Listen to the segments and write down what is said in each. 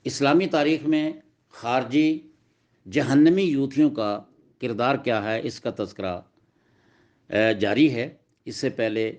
اسلامی تاریخ میں خارجی جہنمی یوتھیوں کا کردار کیا ہے، اس کا تذکرہ جاری ہے۔ اس سے پہلے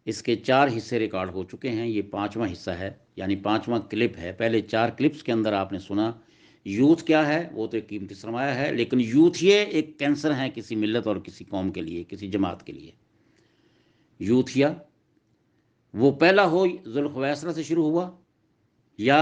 اس کے 4 حصے ریکارڈ ہو چکے ہیں، یہ 5واں حصہ ہے، یعنی 5واں کلپ ہے۔ پہلے 4 کلپس کے اندر آپ نے سنا یوتھ کیا ہے، وہ تو ایک قیمتی سرمایہ ہے، لیکن یوتھ یہ ایک کینسر ہے کسی ملت اور کسی قوم کے لیے، کسی جماعت کے لیے۔ یوتھیا وہ پہلا ہو ذوالخویسرہ سے شروع ہوا، یا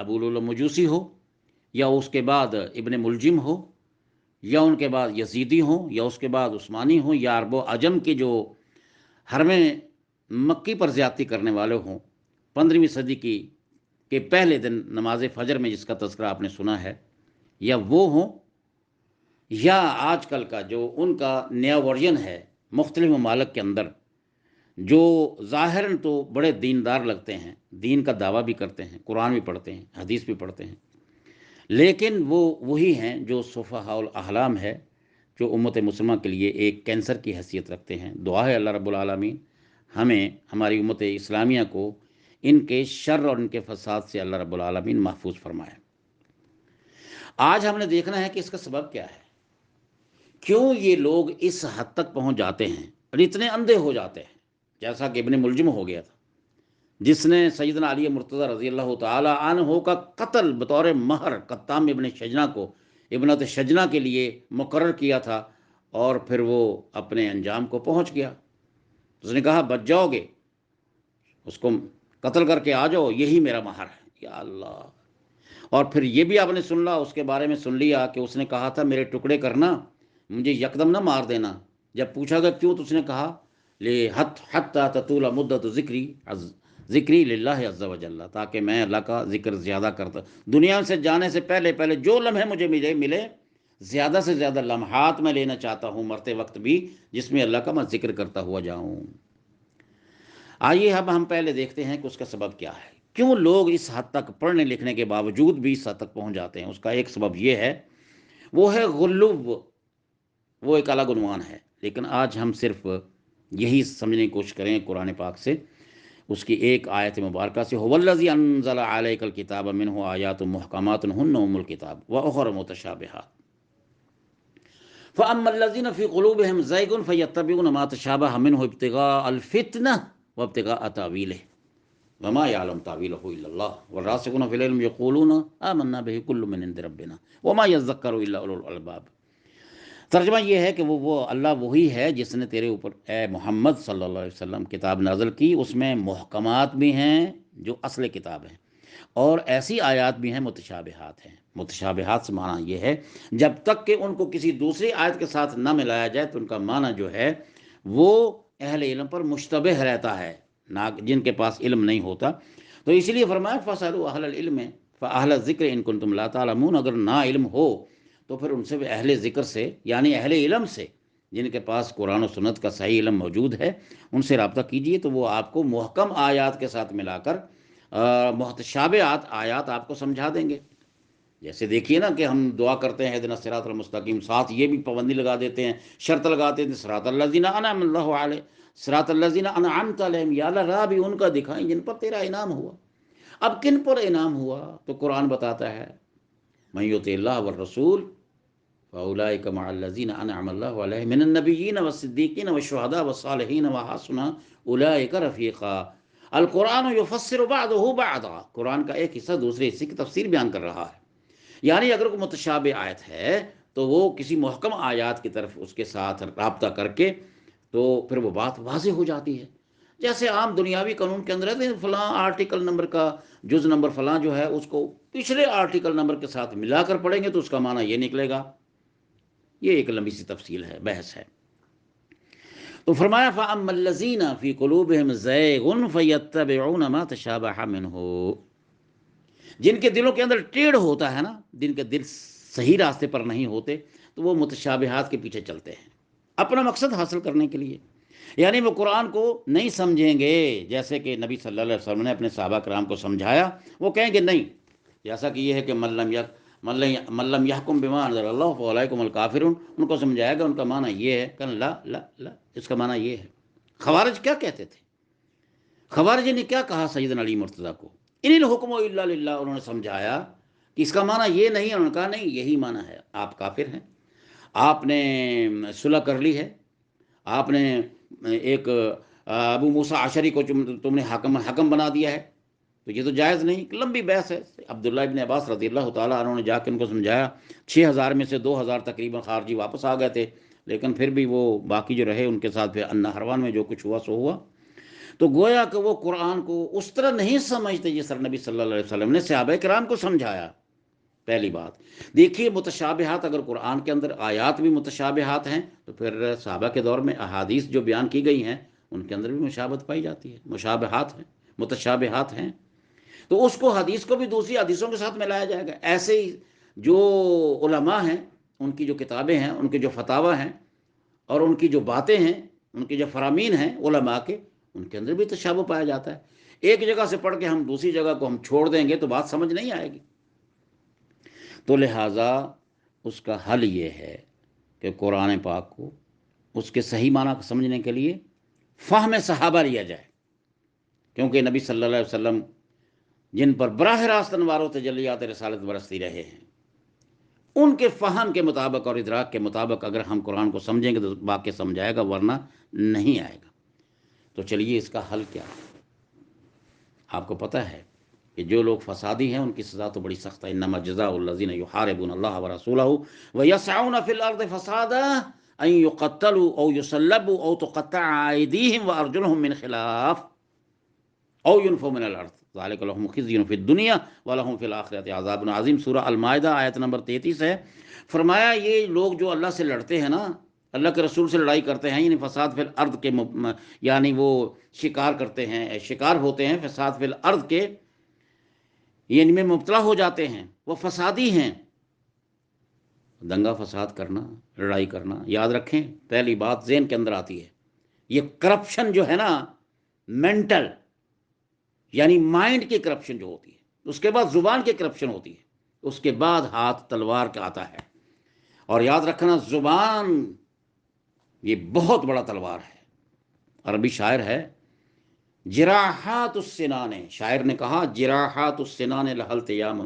ابو لؤلؤ مجوسی ہو، یا اس کے بعد ابن ملجم ہو، یا ان کے بعد یزیدی ہوں، یا اس کے بعد عثمانی ہوں، یا عرب و عجم کے جو حرم مکی پر زیادتی کرنے والے ہوں۔ 15ویں صدی کی کے پہلے دن نماز فجر میں جس کا تذکرہ آپ نے سنا ہے، یا وہ ہوں، یا آج کل کا جو ان کا نیا ورژن ہے مختلف ممالک کے اندر، جو ظاہراً تو بڑے دیندار لگتے ہیں، دین کا دعویٰ بھی کرتے ہیں، قرآن بھی پڑھتے ہیں، حدیث بھی پڑھتے ہیں، لیکن وہ وہی ہیں جو سفہاء الاحلام ہے، جو امت مسلمہ کے لیے ایک کینسر کی حیثیت رکھتے ہیں۔ دعا ہے اللہ رب العالمین ہمیں، ہماری امت اسلامیہ کو ان کے شر اور ان کے فساد سے اللہ رب العالمین محفوظ فرمائے۔ آج ہم نے دیکھنا ہے کہ اس کا سبب کیا ہے، کیوں یہ لوگ اس حد تک پہنچ جاتے ہیں اور اتنے اندھے ہو جاتے ہیں، جیسا کہ ابن ملجم ہو گیا تھا، جس نے سیدنا علی مرتضی رضی اللہ تعالی عنہ کا قتل بطور مہر قطام ابن شجنہ کو ابنت شجنہ کے لیے مقرر کیا تھا، اور پھر وہ اپنے انجام کو پہنچ گیا۔ اس نے کہا بچ جاؤ گے، اس کو قتل کر کے آ جاؤ، یہی میرا مہر ہے۔ یا اللہ! اور پھر یہ بھی آپ نے سن لا، اس کے بارے میں سن لیا کہ اس نے کہا تھا میرے ٹکڑے کرنا، مجھے یکدم نہ مار دینا۔ جب پوچھا گیا کیوں، تو اس نے کہا حتی تطول مدت ذکری للہ عز و جل، تاکہ میں اللہ کا ذکر زیادہ کرتا، دنیا سے جانے سے پہلے پہلے جو لمحے مجھے ملے زیادہ سے زیادہ لمحات میں لینا چاہتا ہوں مرتے وقت بھی، جس میں اللہ کا میں ذکر کرتا ہوا جاؤں۔ آئیے اب ہم پہلے دیکھتے ہیں کہ اس کا سبب کیا ہے، کیوں لوگ اس حد تک پڑھنے لکھنے کے باوجود بھی اس حد تک پہنچ جاتے ہیں۔ اس کا ایک سبب یہ ہے، وہ ہے غلو، وہ ایک الگ عنوان ہے، لیکن آج ہم صرف یہی سمجھنے کی کوشش کریں قرآن پاک سے، اس کی ایک آیت مبارکہ سے، هو الذی انزل علیک الکتاب منہ آیات محکمات ہن ام الکتاب واخر متشابہات فاما الذین فی قلوبہم زیغ فیتبعون ما تشابہ منہ ابتغاء الفتنہ وابتغاء تاویلہ وما یعلم تاویلہ الا اللہ والراسخون فی العلم یقولون آمنا بہ کل من عند ربنا وما یذکر الا اولو الالباب۔ ترجمہ یہ ہے کہ وہ اللہ وہی ہے جس نے تیرے اوپر اے محمد صلی اللہ علیہ وسلم کتاب نازل کی، اس میں محکمات بھی ہیں جو اصل کتاب ہیں، اور ایسی آیات بھی ہیں متشابہات ہیں۔ متشابہات سے معنی یہ ہے جب تک کہ ان کو کسی دوسری آیت کے ساتھ نہ ملایا جائے تو ان کا معنی جو ہے وہ اہل علم پر مشتبہ رہتا ہے، نہ جن کے پاس علم نہیں ہوتا۔ تو اسی لیے فرمایا فَاسْأَلُوا أَهْلَ الْعِلْمِ فَأَهْلَ الذِّكْرِ إِن كُنتُمْ لَا تَعْلَمُونَ، اگر نا علم ہو تو پھر ان سے بھی اہل ذکر سے، یعنی اہل علم سے، جن کے پاس قرآن و سنت کا صحیح علم موجود ہے، ان سے رابطہ کیجئے، تو وہ آپ کو محکم آیات کے ساتھ ملا کر متشابہات آیات آپ کو سمجھا دیں گے۔ جیسے دیکھیے نا کہ ہم دعا کرتے ہیں اہدنا الصراط المستقیم، ساتھ یہ بھی پابندی لگا دیتے ہیں، شرط لگاتے ہیں صراط الذین انعم اللہ علیہ، صراط الذین انعمت علیہم، یا اللہ راہ بھی ان کا دکھائیں جن پر تیرا انعام ہوا۔ اب کن پر انعام ہوا؟ تو قرآن بتاتا ہے من یطع اللہ والرسول فاولئک مع الذین انعم اللہ علیہم من النبیین والصدیقین والشہداء والصالحین وحسن اولئک رفیقا۔ القرآن یفسر بعضہ بعضا، قرآن کا ایک حصہ دوسرے حصے کی تفسیر بیان کر رہا ہے۔ یعنی اگر کوئی متشابہ آیت ہے تو وہ کسی محکم آیات کی طرف اس کے ساتھ رابطہ کر کے تو پھر وہ بات واضح ہو جاتی ہے۔ جیسے عام دنیاوی قانون کے اندر ہے کہ فلاں آرٹیکل نمبر کا جز نمبر فلاں جو ہے اس کو پچھلے آرٹیکل نمبر کے ساتھ ملا کر پڑھیں گے تو اس کا معنی یہ نکلے گا۔ یہ ایک لمبی سی تفصیل ہے، بحث ہے۔ تو فرمایا فَأَمَّا الَّذِينَ فِي قُلُوبِهِمْ زَيْغٌ فَيَتَّبِعُونَ مَا تَشَابَهَ مِنْهُ، جن کے دلوں کے اندر ٹیڑھ ہوتا ہے نا، جن کے دل صحیح راستے پر نہیں ہوتے، تو وہ متشابہات کے پیچھے چلتے ہیں اپنا مقصد حاصل کرنے کے لیے۔ یعنی وہ قرآن کو نہیں سمجھیں گے جیسے کہ نبی صلی اللہ علیہ وسلم نے اپنے صحابہ کرام کو سمجھایا، وہ کہیں گے نہیں، جیسا کہ یہ ہے کہ من لم يحكم بما انزل اللہ فاولئک هم الکافرون، ان کو سمجھایا گا، ان کا معنی یہ ہے کہ لا لا لا، اس کا معنی یہ ہے۔ خوارج کیا کہتے تھے؟ خوارج نے کیا کہا سیدنا علی مرتضیٰ کو؟ ان الحکم الا للہ، انہوں نے سمجھایا اس کا معنی یہ نہیں ہے، انہوں نے کہا نہیں یہی معنی ہے، آپ کافر ہیں، آپ نے صلح کر لی ہے، آپ نے ایک ابو موسیٰ عشری کو تم نے حکم بنا دیا ہے، تو یہ تو جائز نہیں۔ لمبی بحث ہے۔ عبداللہ ابن عباس رضی اللہ تعالیٰ عنہ نے جا کے ان کو سمجھایا، 6,000 میں سے 2,000 تقریباً خارجی واپس آ گئے تھے، لیکن پھر بھی وہ باقی جو رہے ان کے ساتھ پھر النہروان میں جو کچھ ہوا سو ہوا۔ تو گویا کہ وہ قرآن کو اس طرح نہیں سمجھتے جس طرح نبی صلی اللہ علیہ وسلم نے صحابہ کرام کو سمجھایا۔ پہلی بات دیکھیے، متشابہات، اگر قرآن کے اندر آیات بھی متشابہات ہیں تو پھر صحابہ کے دور میں احادیث جو بیان کی گئی ہیں ان کے اندر بھی مشابہت پائی جاتی ہے، مشابہات ہیں، متشابہات ہیں، تو اس کو حدیث کو بھی دوسری حدیثوں کے ساتھ ملایا جائے گا۔ ایسے ہی جو علماء ہیں ان کی جو کتابیں ہیں، ان کے جو فتاوی ہیں اور ان کی جو باتیں ہیں، ان کے جو فرامین ہیں علماء کے، ان کے اندر بھی تشابہ پایا جاتا ہے۔ ایک جگہ سے پڑھ کے ہم دوسری جگہ کو ہم چھوڑ دیں گے تو بات سمجھ نہیں آئے گی۔ تو لہٰذا اس کا حل یہ ہے کہ قرآن پاک کو اس کے صحیح معنی کو سمجھنے کے لیے فہم صحابہ لیا جائے، کیونکہ نبی صلی اللہ علیہ وسلم جن پر براہ راست انوار و تجلیات رسالت برستی رہے ہیں، ان کے فہم کے مطابق اور ادراک کے مطابق اگر ہم قرآن کو سمجھیں گے تو واقع سمجھ آئے گا، ورنہ نہیں آئے گا۔ تو چلیے اس کا حل کیا ہے؟ آپ کو پتہ ہے کہ جو لوگ فسادی ہیں ان کی سزا تو بڑی سخت ہے۔ انما جزاء الذین یحاربون اللہ ورسولہ ویسعون فی الارض فسادا ان یقتلوا او یصلبوا او تقطع ایدیہم وارجلہم من خلاف او ينفوا من الارض ذلك لهم خزي في الدنيا ولهم في الاخرة عذاب عظیم۔ سورہ المائدہ آیت نمبر 33 ہے۔ فرمایا یہ لوگ جو اللہ سے لڑتے ہیں نا، اللہ کے رسول سے لڑائی کرتے ہیں، یعنی فساد فی الارض کے یعنی وہ شکار کرتے ہیں، شکار ہوتے ہیں فساد فی الارض کے، یعنی میں مبتلا ہو جاتے ہیں، وہ فسادی ہیں۔ دنگا فساد کرنا، لڑائی کرنا، یاد رکھیں پہلی بات ذہن کے اندر آتی ہے یہ کرپشن جو ہے نا، مینٹل یعنی مائنڈ کی کرپشن جو ہوتی ہے، اس کے بعد زبان کی کرپشن ہوتی ہے، اس کے بعد ہاتھ تلوار کا آتا ہے۔ اور یاد رکھنا زبان یہ بہت بڑا تلوار ہے۔ عربی شاعر ہے، جراحات السنان، شاعر نے کہا جراحات السنان لہل تیام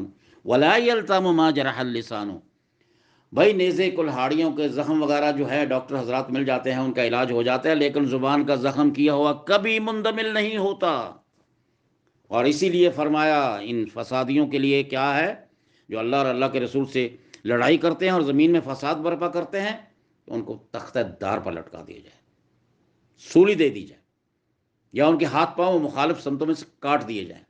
ولا یلتم ما جرح اللسان۔ بھائی نیزے کلہاڑیوں کے زخم وغیرہ جو ہے ڈاکٹر حضرات مل جاتے ہیں، ان کا علاج ہو جاتا ہے، لیکن زبان کا زخم کیا ہوا کبھی مندمل نہیں ہوتا۔ اور اسی لیے فرمایا ان فسادیوں کے لیے کیا ہے، جو اللہ اور اللہ کے رسول سے لڑائی کرتے ہیں اور زمین میں فساد برپا کرتے ہیں، تو ان کو تختہ دار پر لٹکا دیا جائے، سولی دے دی جائے، یا ان کے ہاتھ پاؤں مخالف سمتوں میں سے کاٹ دیے جائیں،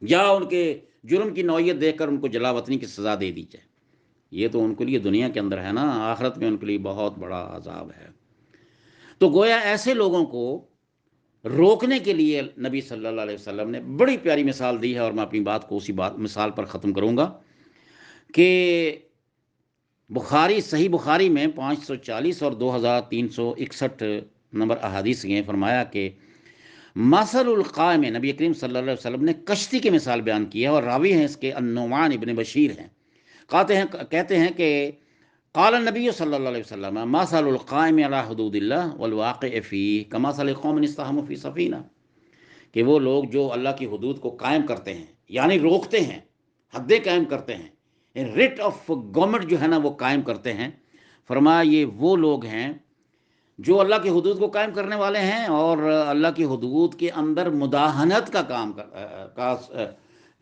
یا ان کے جرم کی نوعیت دیکھ کر ان کو جلا وطنی کی سزا دے دی جائے۔ یہ تو ان کے لیے دنیا کے اندر ہے نا، آخرت میں ان کے لیے بہت بڑا عذاب ہے۔ تو گویا ایسے لوگوں کو روکنے کے لیے نبی صلی اللہ علیہ وسلم نے بڑی پیاری مثال دی ہے، اور میں اپنی بات کو اسی مثال پر ختم کروں گا کہ بخاری، صحیح بخاری میں 540 اور 2361 نمبر احادیث ہیں۔ فرمایا کہ مثل القائم، نبی کریم صلی اللہ علیہ وسلم نے کشتی کی مثال بیان کی ہے، اور راوی ہیں اس کے النعمان ابن بشیر ہیں، کہتے ہیں کہ قال النبی صلی اللہ علیہ وسلم مثل القائم علی حدود اللہ والواقع فیہ کمثل قوم استحموا فی سفینہ، کہ وہ لوگ جو اللہ کی حدود کو قائم کرتے ہیں، یعنی روکتے ہیں، حدیں قائم کرتے ہیں، ریٹ آف گورنمنٹ جو ہے نا وہ قائم کرتے ہیں۔ فرمایا یہ وہ لوگ ہیں جو اللہ کی حدود کو قائم کرنے والے ہیں اور اللہ کی حدود کے اندر مداہنت کا کام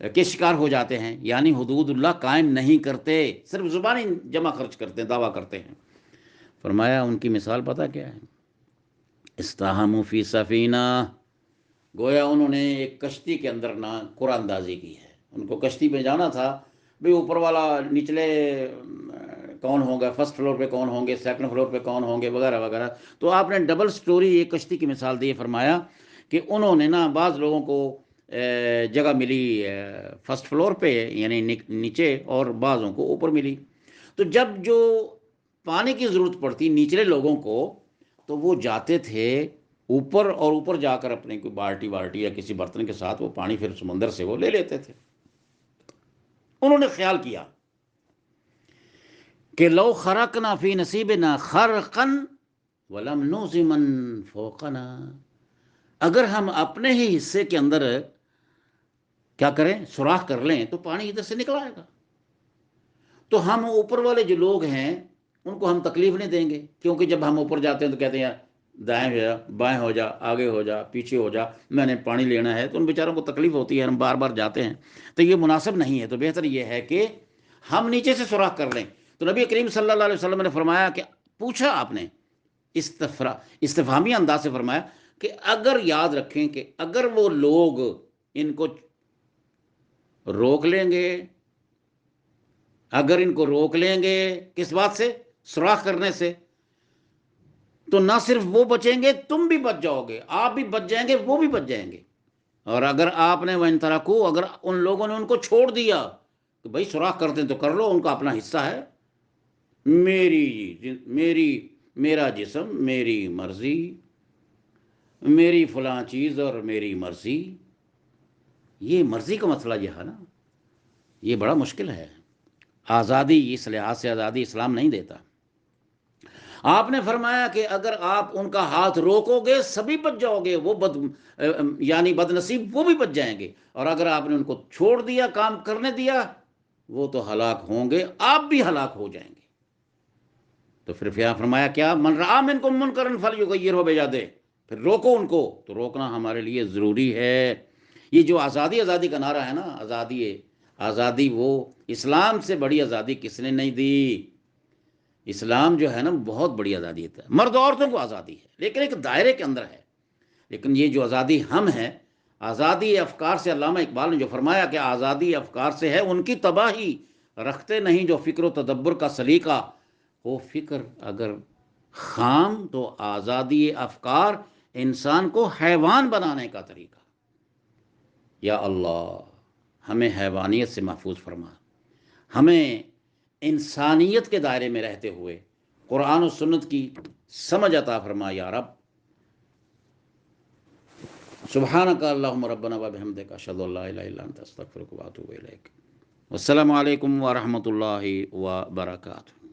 کے شکار ہو جاتے ہیں، یعنی حدود اللہ قائم نہیں کرتے، صرف زبانی جمع خرچ کرتے ہیں، دعویٰ کرتے ہیں۔ فرمایا ان کی مثال پتہ کیا ہے؟ استحموا فی سفینہ، گویا انہوں نے ایک کشتی کے اندر نہ قرآن اندازی کی ہے۔ ان کو کشتی پہ جانا تھا، بھئی اوپر والا نچلے کون ہوں گے، فرسٹ فلور پہ کون ہوں گے، سیکنڈ فلور پہ کون ہوں گے، وغیرہ وغیرہ۔ تو آپ نے ڈبل سٹوری ایک کشتی کی مثال دی۔ فرمایا کہ انہوں نے نا بعض لوگوں کو جگہ ملی فرسٹ فلور پہ یعنی نیچے، اور بعضوں کو اوپر ملی۔ تو جب جو پانی کی ضرورت پڑتی نچلے لوگوں کو، تو وہ جاتے تھے اوپر، اور اوپر جا کر اپنے کوئی بالٹی یا کسی برتن کے ساتھ وہ پانی پھر سمندر سے وہ لے لیتے تھے۔ انہوں نے خیال کیا کہ لو خرقنا فی نصیبنا خرقا ولم نؤذ من فوقنا، اگر ہم اپنے ہی حصے کے اندر کیا کریں، سوراخ کر لیں تو پانی ادھر سے نکل آئے گا۔ تو ہم اوپر والے جو لوگ ہیں ان کو ہم تکلیف نہیں دیں گے، کیونکہ جب ہم اوپر جاتے ہیں تو کہتے ہیں یار دائیں ہو جا، بائیں ہو جا، آگے ہو جا، پیچھے ہو جا، میں نے پانی لینا ہے، تو ان بیچاروں کو تکلیف ہوتی ہے، ہم بار بار جاتے ہیں، تو یہ مناسب نہیں ہے۔ تو بہتر یہ ہے کہ ہم نیچے سے سوراخ کر لیں۔ تو نبی کریم صلی اللہ علیہ وسلم نے فرمایا کہ پوچھا آپ نے استفہامی انداز سے فرمایا کہ اگر یاد رکھیں کہ اگر وہ لوگ ان کو روک لیں گے، اگر ان کو روک لیں گے کس بات سے، سوراخ کرنے سے، تو نہ صرف وہ بچیں گے، تم بھی بچ جاؤ گے، آپ بھی بچ جائیں گے، وہ بھی بچ جائیں گے۔ اور اگر آپ نے وہ انترکو، اگر ان لوگوں نے ان کو چھوڑ دیا کہ بھائی سوراخ کرتے ہیں تو کر لو، ان کا اپنا حصہ ہے، میری میرا جسم، میری مرضی، میری فلاں چیز اور میری مرضی، یہ مرضی کا مسئلہ یہ ہے نا، یہ بڑا مشکل ہے۔ آزادی، اس لحاظ سے آزادی اسلام نہیں دیتا۔ آپ نے فرمایا کہ اگر آپ ان کا ہاتھ روکو گے سبھی بچ جاؤ گے، وہ یعنی بد نصیب وہ بھی بچ جائیں گے، اور اگر آپ نے ان کو چھوڑ دیا، کام کرنے دیا، وہ تو ہلاک ہوں گے، آپ بھی ہلاک ہو جائیں گے۔ تو پھر فرمایا کیا، من رآ منکم منکرا فلیغیرہ بیدہ، پھر روکو ان کو، تو روکنا ہمارے لیے ضروری ہے۔ یہ جو آزادی آزادی کا نعرہ ہے نا، آزادی ہے، آزادی، وہ اسلام سے بڑی آزادی کس نے نہیں دی۔ اسلام جو ہے نا بہت بڑی آزادی ہے، مرد و عورتوں کو آزادی ہے، لیکن ایک دائرے کے اندر ہے۔ لیکن یہ جو آزادی ہم ہیں، آزادی افکار سے، علامہ اقبال نے جو فرمایا کہ آزادی افکار سے ہے ان کی تباہی، رکھتے نہیں جو فکر و تدبر کا سلیقہ ہو، فکر اگر خام تو آزادی افکار انسان کو حیوان بنانے کا طریقہ۔ یا اللہ ہمیں حیوانیت سے محفوظ فرما، ہمیں انسانیت کے دائرے میں رہتے ہوئے قرآن و سنت کی سمجھ عطا فرما یا رب۔ سبحانک اللہم ربنا و بحمدک، اشہد ان لا الہ الا انت، استغفرک و اتوب الیک۔ والسلام علیکم ورحمۃ اللہ وبرکاتہ۔